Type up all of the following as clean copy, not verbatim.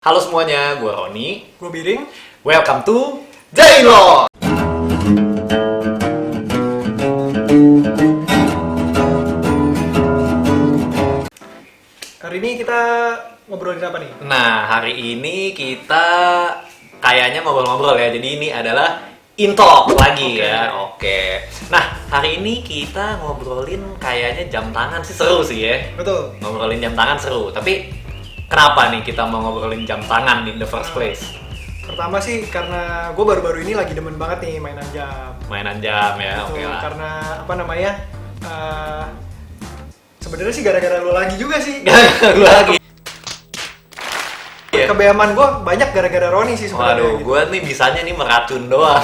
Halo semuanya, gue Roni. Gue Biring. Welcome to Jailon. Hari ini kita ngobrolin apa nih? Nah, hari ini kita kayaknya ngobrol-ngobrol ya. Jadi ini adalah Intalk lagi ya. Oke. Nah, hari ini kita ngobrolin kayaknya jam tangan sih seru sih ya. Betul. Ngobrolin jam tangan seru. Tapi kenapa nih kita mau ngobrolin jam tangan in the first place? Pertama sih karena gue baru-baru ini lagi demen banget nih mainan jam. Mainan jam ya, Betul, oke lah. karena apa namanya? Sebenarnya sih gara-gara lo lagi juga sih. Gue lagi. Kebeaman gue banyak gara-gara Roni sih sebenarnya. Waduh, gitu. gue nih bisanya nih meracun doang.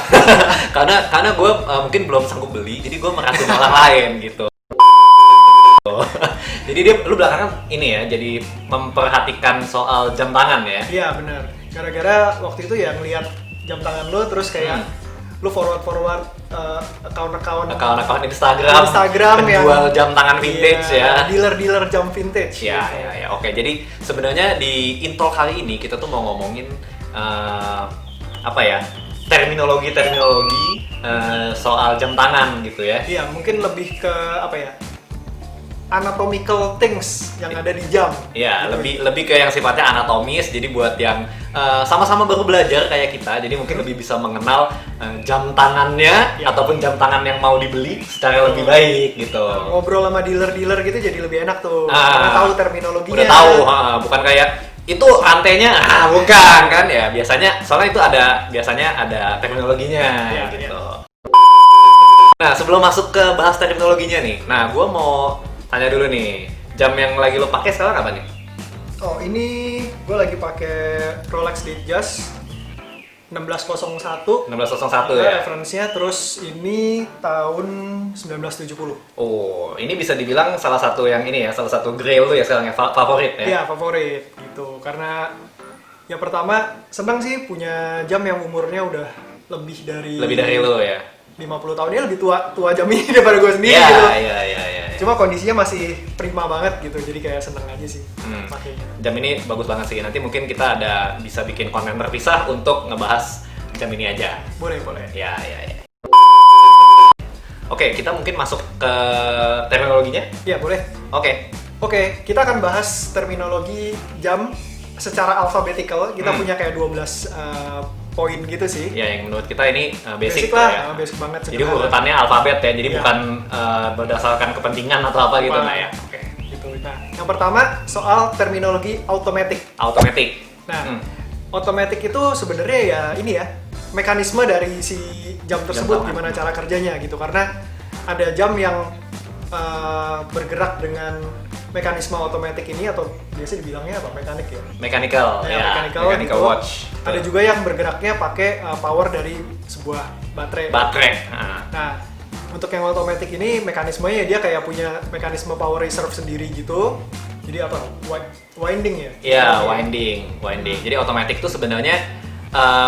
karena gue mungkin belum sanggup beli, jadi gue meracun orang lain gitu. Jadi lu belakangan ini ya, jadi memperhatikan soal jam tangan ya. Iya benar. Gara-gara waktu itu ya ngeliat jam tangan lo terus kayak lu forward account Instagram penjual jam tangan vintage ya. Dealer jam vintage. Ya, ya. Oke, jadi sebenarnya di Intalk kali ini kita tuh mau ngomongin apa ya? Terminologi soal jam tangan gitu ya. Iya, mungkin lebih ke apa ya? Anatomical things yang ada di jam. Iya, gitu. lebih ke yang sifatnya anatomis. Jadi buat yang sama-sama baru belajar kayak kita, jadi mungkin lebih bisa mengenal jam tangannya ataupun jam tangan yang mau dibeli secara lebih baik gitu. Ngobrol sama dealer gitu jadi lebih enak tuh. Karena tahu terminologinya. Udah tahu, bukan kayak itu rantainya, bukan kan ya. Soalnya itu biasanya ada terminologinya ya, gitu. Ya. Nah, sebelum masuk ke bahas terminologinya nih, nah gue mau tanya dulu nih, jam yang lagi lo pakai sekarang apa nih? Oh, ini gue lagi pakai Rolex Datejust 1601. 1601 ya? Referensinya, terus ini tahun 1970. Oh, ini bisa dibilang salah satu yang ini ya, salah satu grail lo ya sekarang ya, favorit ya? Iya, favorit gitu. Karena yang pertama, senang sih punya jam yang umurnya udah lebih dari lo ya? 50 tahun. Dia lebih tua jam ini daripada gue sendiri Iya, gitu. iya. Cuma kondisinya masih prima banget gitu, jadi kayak seneng aja sih pakainya. Jam ini bagus banget sih, nanti mungkin kita bisa bikin konten terpisah untuk ngebahas jam ini aja. Boleh. Ya. Oke, kita mungkin masuk ke terminologinya? Iya, boleh. Oke, kita akan bahas terminologi jam secara alphabetical. Kita punya kayak 12 poin gitu sih. Ya, yang menurut kita ini basic lah ya. Basic banget. Jadi urutannya alfabet ya, jadi bukan berdasarkan kepentingan atau apa gitu lah ya. Oke, gitu. Nah, yang pertama soal terminologi automatic. Nah, automatic itu sebenarnya ya ini ya, mekanisme dari si jam tersebut, gimana cara kerjanya gitu. Karena ada jam yang bergerak dengan mekanisme otomatis ini, atau biasa dibilangnya apa? Mekanik ya? Mechanical Mechanical gitu. watch. Ada juga yang bergeraknya pakai power dari sebuah baterai. Nah, untuk yang otomatis ini mekanismenya dia kayak punya mekanisme power reserve sendiri gitu. Jadi apa? Winding ya? Iya, winding. Jadi otomatis itu sebenarnya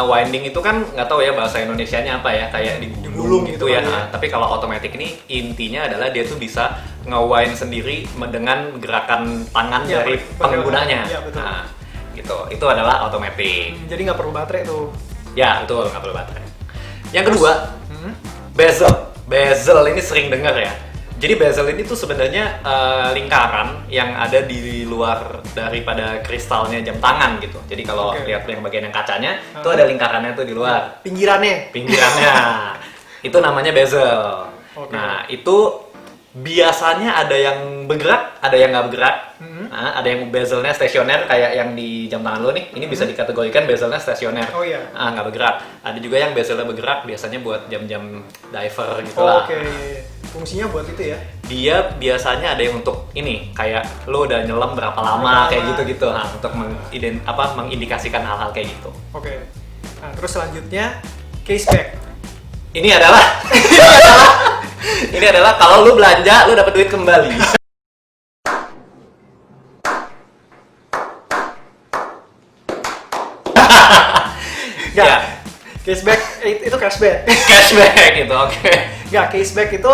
winding itu kan nggak tahu ya bahasa Indonesianya apa ya, kayak digulung gitu ya. Tapi kalau otomatis ini intinya adalah dia tuh bisa nge-wind sendiri dengan gerakan tangan dari penggunanya. Iya, betul. Nah, gitu. Itu adalah otomatis. Jadi nggak perlu baterai tuh. Ya, betul, nggak perlu baterai. Yang kedua, bezel ini sering dengar ya. Jadi bezel ini tuh sebenarnya lingkaran yang ada di luar daripada kristalnya jam tangan gitu. Jadi kalau lihat yang bagian yang kacanya, itu ada lingkarannya tuh di luar. Pinggirannya. Itu namanya bezel. Nah, itu biasanya ada yang bergerak, ada yang nggak bergerak. Nah, ada yang bezelnya stasioner kayak yang di jam tangan lo nih. Ini bisa dikategorikan bezelnya stasioner. Oh iya. Nggak bergerak. Ada juga yang bezelnya bergerak, biasanya buat jam-jam diver gitu lah. Oke. Fungsinya buat itu ya? Dia biasanya ada yang untuk ini, kayak lo udah nyelam berapa lama kayak gitu-gitu. Nah, untuk mengindikasikan hal-hal kayak gitu. Oke. Nah, terus selanjutnya case back. Ini adalah kalau lu belanja, lu dapat duit kembali. Ya. Cashback itu cashback. Cashback gitu, oke. Ya, cashback itu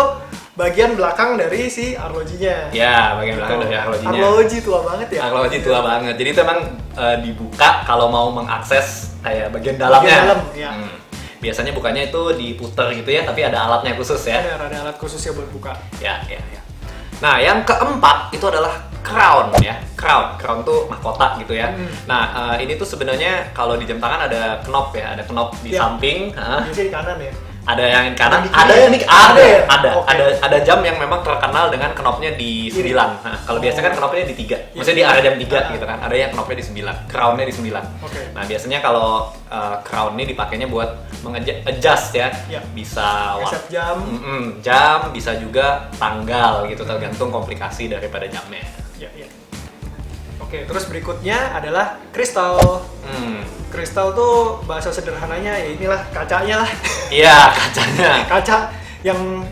bagian belakang dari si arlojinya. Ya, bagian belakang dari arlojinya. Arloji tua banget ya? Arloji tua banget. Jadi itu emang dibuka kalau mau mengakses kayak bagian dalamnya. Bagian dalam, ya. Biasanya bukanya itu diputer gitu ya, tapi ada alatnya khusus ya. Benar, ada alat khususnya buat buka. Ya. Nah, yang keempat itu adalah crown ya. Crown tuh mahkota gitu ya. Nah, ini tuh sebenarnya kalau di jam tangan ada knop ya, ada knop di samping. Biasanya di kanan ya. Ada yang kanan, Yang ada yang di ya? Okay. ada jam yang memang terkenal dengan knopnya di 9. Nah, kalau biasanya kan knopnya di 3. Maksudnya di area jam 3 gitu kan. Ada yang knopnya di 9, crownnya di 9. Okay. Nah, biasanya kalau crown ini dipakainya buat adjust ya. Bisa reset jam, jam, bisa juga tanggal gitu, tergantung komplikasi daripada jamnya. Ya. Oke, terus berikutnya adalah kristal. Kristal tuh bahasa sederhananya ya inilah kacanya lah. Iya, kacanya. Kaca yang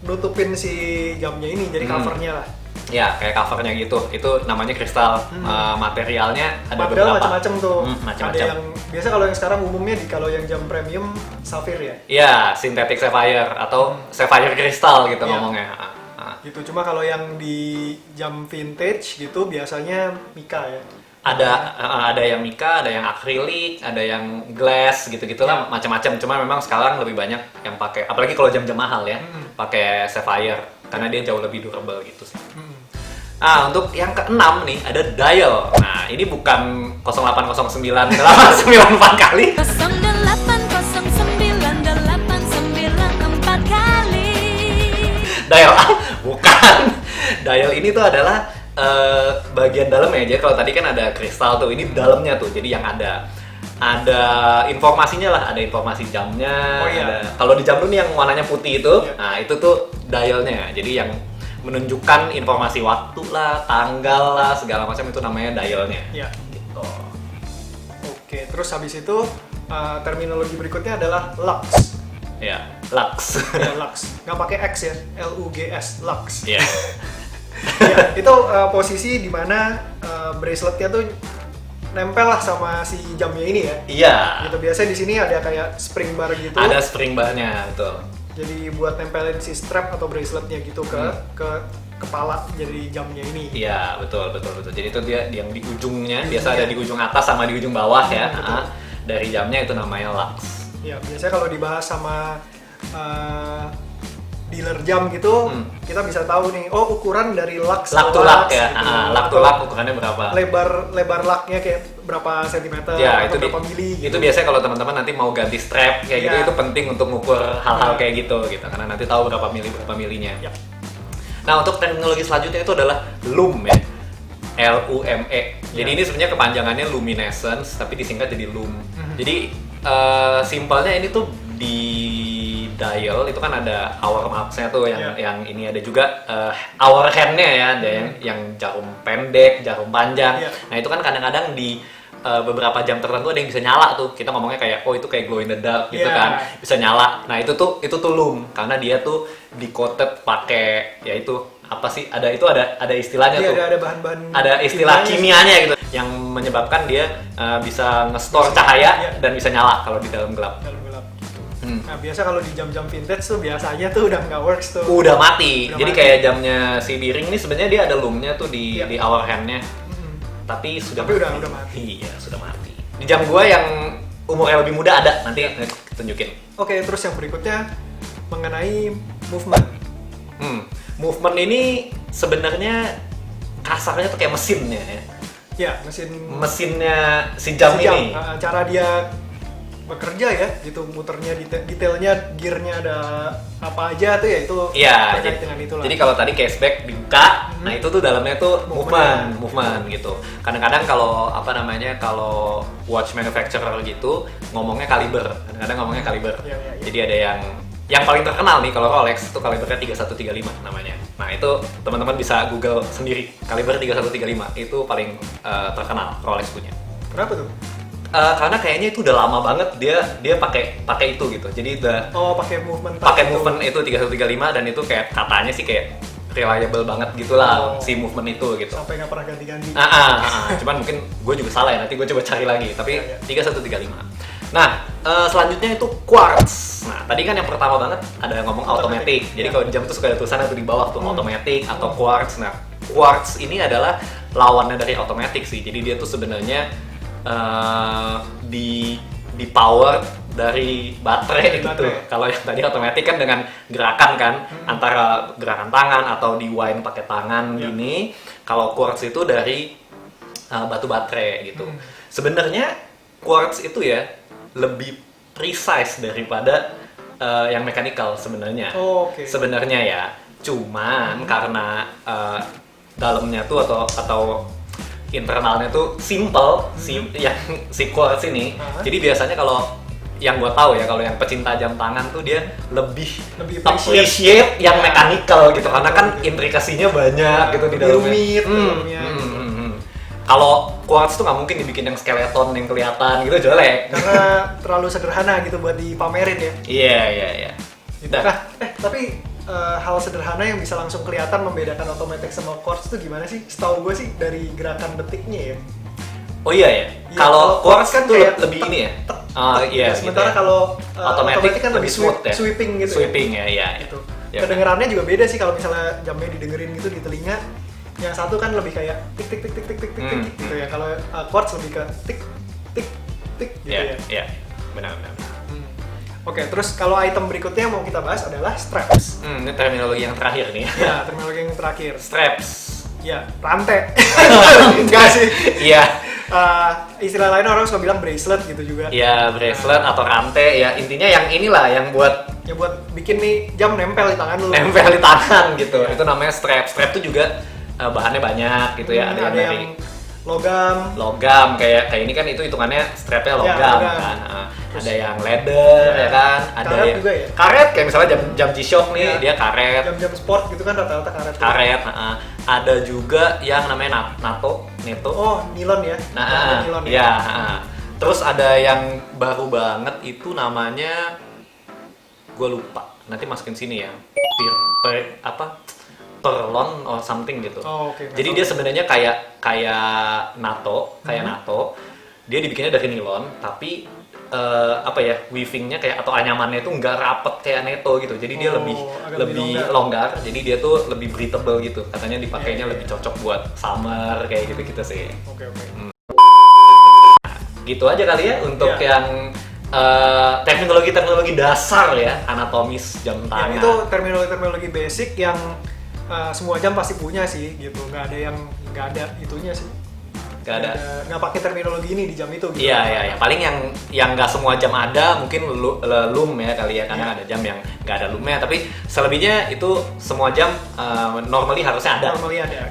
nutupin si jamnya ini, jadi covernya lah. Ya, kayak covernya gitu. Itu namanya kristal. Materialnya ada Padahal beberapa. macam-macam tuh. Macam-macam. Ada yang biasa kalau yang sekarang umumnya kalau yang jam premium sapphire ya. Iya, synthetic sapphire atau sapphire kristal gitu ngomongnya. Gitu. Cuma kalau yang di jam vintage gitu biasanya mica ya. Ada yang mica, ada yang akrilik, ada yang glass gitu-gitulah, macam-macam. Cuma memang sekarang lebih banyak yang pakai, apalagi kalau jam-jam mahal ya, pakai sapphire karena dia jauh lebih durable gitu sih. Nah, untuk yang keenam nih ada dial. Nah, ini bukan 0809 894 kali. 0809 kali. Dial bukan. Dial ini tuh adalah bagian dalamnya aja. Kalau tadi kan ada kristal tuh, ini dalamnya tuh. Jadi yang ada informasinya lah, ada informasi jamnya. Kalau di jam lu nih yang warnanya putih itu, nah itu tuh dialnya. Jadi yang menunjukkan informasi waktu lah, tanggal lah, segala macam itu namanya dialnya. Iya. Gitu. Oke, terus habis itu terminologi berikutnya adalah lux. Ya, lux. Ya, lux. Nggak pakai X ya, LUGS, lux. Iya. Ya, itu posisi di mana braceletnya tuh nempel lah sama si jamnya ini ya. Iya. Gitu, biasanya di sini ada kayak spring bar gitu. Ada spring bar-nya, betul. Jadi buat nempelin si strap atau braceletnya gitu ke kepala jadi jamnya ini. Iya, betul. Jadi itu dia yang di ujungnya, biasa ada di ujung atas sama di ujung bawah ya. Dari jamnya itu namanya lux. Ya, biasanya kalau dibahas sama dealer jam gitu, kita bisa tahu nih, oh ukuran dari lux to lux ya. gitu. Lux to lux ukurannya berapa? Lebar laknya kayak berapa sentimeter Ya, atau itu berapa mili gitu. Itu biasanya kalau teman-teman nanti mau ganti strap kayak gitu, itu penting untuk ngukur hal-hal kayak gitu karena nanti tahu berapa milinya. Ya. Nah, untuk teknologi selanjutnya itu adalah lume ya. LUME. Jadi ini sebenarnya kepanjangannya luminescence tapi disingkat jadi lume. Jadi simpelnya ini tuh di dial itu kan ada hour marks-nya tuh yang ini ada juga hour hand-nya ya, ada yang jarum pendek, jarum panjang. Nah, itu kan kadang-kadang di beberapa jam tertentu ada yang bisa nyala tuh. Kita ngomongnya kayak itu kayak glow in the dark gitu kan. Bisa nyala. Nah, itu tuh lume karena dia tuh di-coated pakai apa sih? Ada istilahnya tuh. Ada bahan-bahan. Ada istilah kimianya gitu yang menyebabkan dia bisa nge-store cahaya dan bisa nyala kalau di dalam gelap. Nah, biasa kalau di jam-jam vintage tuh biasanya tuh udah nggak works tuh. Udah mati. Jadi kayak jamnya si Biring ini sebenarnya dia ada lume-nya tuh di hour hand-nya. Tapi udah mati. Iya, sudah mati. Di jam gua yang umurnya lebih muda ada, nanti tunjukin. Oke, terus yang berikutnya mengenai movement. Movement ini sebenarnya kasarnya tuh kayak mesinnya ya. Ya, mesinnya si jam ini. Cara dia bekerja ya, gitu muternya detailnya gearnya ada apa aja tuh ya itu terkait dengan itulah. Jadi kalau tadi cashback dibuka, nah itu tuh dalamnya tuh movement gitu. Kadang-kadang kalau kalau watch manufacturer gitu ngomongnya kaliber, kadang-kadang ngomongnya kaliber. Jadi ada yang paling terkenal nih kalau Rolex itu kalibernya 3135 namanya. Nah, itu teman-teman bisa Google sendiri. Kaliber 3135 itu paling terkenal Rolex punya. Kenapa tuh? Karena kayaknya itu udah lama banget dia pakai itu gitu. Jadi udah pakai movement itu 3135 dan itu kayak katanya sih kayak reliable banget gitulah si movement itu gitu. Sampai nggak pernah ganti-ganti. Cuman mungkin gue juga salah ya, nanti gue coba cari lagi. Tapi 3135. Nah, selanjutnya itu quartz. Nah, tadi kan yang pertama banget ada ngomong automatic. Jadi kalau di jam itu suka ada tulisannya tuh di bawah tuh automatic atau quartz. Nah, quartz ini adalah lawannya dari automatic sih. Jadi dia tuh sebenarnya di power dari baterai gitu. Kalau yang tadi otomatis kan dengan gerakan kan, antara gerakan tangan atau di wind pakai tangan gini. Kalau quartz itu dari batu baterai gitu. Sebenarnya quartz itu ya lebih precise daripada yang mechanical sebenarnya. Sebenarnya ya, cuman karena dalamnya tuh atau internalnya tuh simple si quartz ini. Jadi biasanya kalau yang gue tahu ya, kalau yang pecinta jam tangan tuh dia lebih appreciate yang mechanical gitu, karena kan intrikasinya banyak gitu di dalamnya. Kalau quartz tuh nggak mungkin dibikin yang skeleton yang kelihatan gitu, jelek. Karena terlalu sederhana gitu buat dipamerin ya. Iya. Nah, tapi hal sederhana yang bisa langsung kelihatan membedakan automatic sama quartz itu gimana sih? Setahu gue sih dari gerakan detiknya ya. Oh iya ya. Kalau quartz kan tuh lebih ini ya. Iya. Sementara kalau automatic kan lebih smooth ya. Sweeping gitu. Sweeping ya. Gitu. Kedengerannya juga beda sih kalau misalnya jamnya didengerin gitu di telinga. Yang satu kan lebih kayak tik tik tik tik tik tik tik gitu ya. Kalau quartz lebih ke tik tik tik gitu ya. Iya. Benar. Oke, terus kalau item berikutnya yang mau kita bahas adalah straps. Ini terminologi yang terakhir nih. Ya, terminologi yang terakhir. Straps. Ya, rantai. Enggak sih. Iya. Istilah lain orang suka bilang bracelet gitu juga. Iya, bracelet atau rantai ya, intinya yang inilah yang buat bikin nih jam nempel di tangan lu. Nempel di tangan gitu. Itu namanya strap. Strap itu juga bahannya banyak gitu ya. Ada yang logam kayak ini kan, itu hitungannya strapnya logam kan. Ada yang leather ya kan, ada karet yang juga ya? Karet kayak misalnya jam G-Shock nih, dia karet. Jam-jam sport gitu kan rata-rata karet. Ada juga yang namanya neto. Oh, nilon ya. Nilon ya. Terus ada yang baru banget itu namanya, gue lupa, nanti masukin sini ya. Perlon or something gitu. Jadi dia sebenarnya kayak NATO. Dia dibikinnya dari nilon, tapi weavingnya kayak atau anyamannya itu nggak rapet kayak neto gitu. Jadi dia lebih longgar. Jadi dia tuh lebih breathable gitu. Katanya dipakainya lebih cocok buat summer kayak gitu sih. Oke. Gitu aja kali ya untuk yang teknologi dasar ya, anatomis jam tangan. Itu terminologi basic yang semua jam pasti punya sih gitu. Nggak ada itunya sih. Nggak pakai terminologi ini di jam itu gitu. Iya. Paling yang nggak semua jam ada, mungkin loom ya kali ya, karena ada jam yang nggak ada loomnya. Tapi selebihnya itu semua jam normally harusnya ada.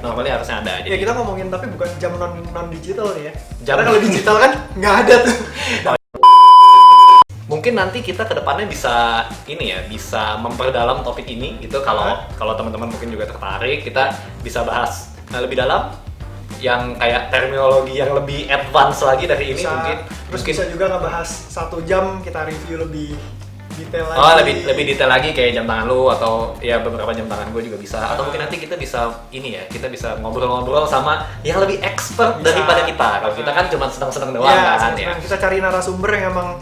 Normally harusnya ada. Jadi kita ngomongin tapi bukan jam non digital nih ya. Karena kalau digital kan nggak ada tuh. Mungkin nanti kita kedepannya bisa bisa memperdalam topik ini gitu. Kalau teman-teman mungkin juga tertarik, kita bisa bahas lebih dalam yang kayak terminologi yang lebih advance lagi dari ini mungkin. Terus bisa juga ngebahas 1 jam, kita review lebih detail lagi. Lebih detail lagi kayak jam tangan lu, atau ya beberapa jam tangan gue juga bisa. Atau mungkin nanti kita bisa kita bisa ngobrol-ngobrol sama yang lebih expert daripada kita. Kalau kita kan cuma senang-senang doang kan ya. Kita cari narasumber yang emang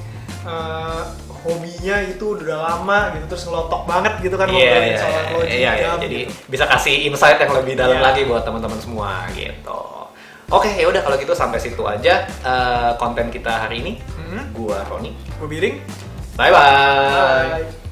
hobinya itu udah lama gitu, terus ngelotok banget gitu kan ngobrolin soal logik jam. Jadi bisa kasih insight yang lebih dalam lagi buat teman-teman semua gitu. Oke, ya udah kalau gitu sampai situ aja konten kita hari ini. Gua Roni. Gua Biring. Bye.